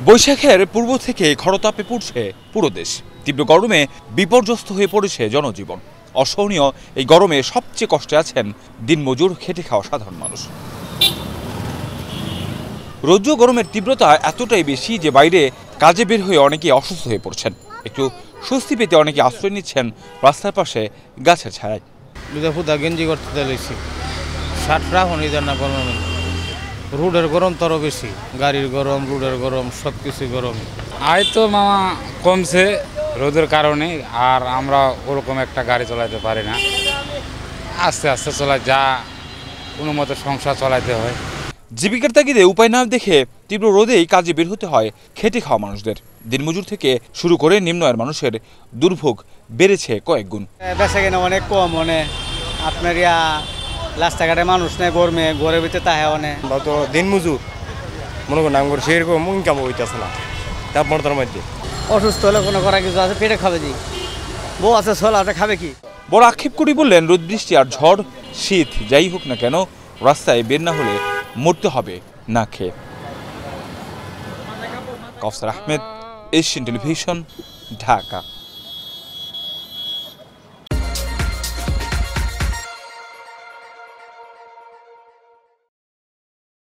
বৈশাখের পূর্ব থেকে খরতাপে পুড়ছে পুরো দেশ। তীব্র গরমে বিপর্যস্ত হয়ে পড়েছে জনজীবন। অসহনীয় এই গরমে সবচেয়ে কষ্টে আছেন দিনমজুর খেটে খাওয়া সাধারণ মানুষ। রৌদ্র গরমের তীব্রতা এতটাই বেশি যে বাইরে কাজে বের হয়ে অনেকেই অসুস্থ হয়ে পড়ছেন। একটু স্বস্তি পেতে অনেকে আশ্রয় নিচ্ছেন রাস্তার পাশে গাছের ছায়ায়। গেঞ্জি করতে লইছি শার্টরা হনি জানা গরম, রোডের গরম তো আরো বেশি, গাড়ির গরম, রোডের গরম, সব কিছু গরম। আয় তো মামা কমছে রোদের কারণে, আর আমরা ওরকম একটা গাড়ি চালাতে পারি না, আস্তে আস্তে চলা যা কোনো মতো সংসার চালাতে হয়। জীবিকার তাগিদে উপায় না দেখে তীব্র রোদেই কাজে বের হতে হয় খেটে খাওয়া মানুষদের। দিনমজুর থেকে শুরু করে নিম্ন আয়ের মানুষের দুর্ভোগ বেড়েছে কয়েক গুণ। বেচা কেনা অনেক কম, আপনার রাস্তাঘাটে মানুষ নেই, গরমে ঘরের ভিতরে তাহে অনেক। আমরা তো দিনমজুর, মনে করেন আমার সেরকম ইনকাম হইতেছে না তাপমাত্রার মধ্যে। অসুস্থ হলে কোনো করা কিছু আছে, পেটে খাবে কি, বউ আছে ছোলা আছে, খাবে কি। বড় আক্ষেপ করি বললেন, রোদ বৃষ্টি আর ঝড় শীত যাই হোক না কেন রাস্তায় বের না হলে মরতে হবে না খেয়ে। কাউসার আহমেদ, এশিয়ান টেলিভিশন, ঢাকা।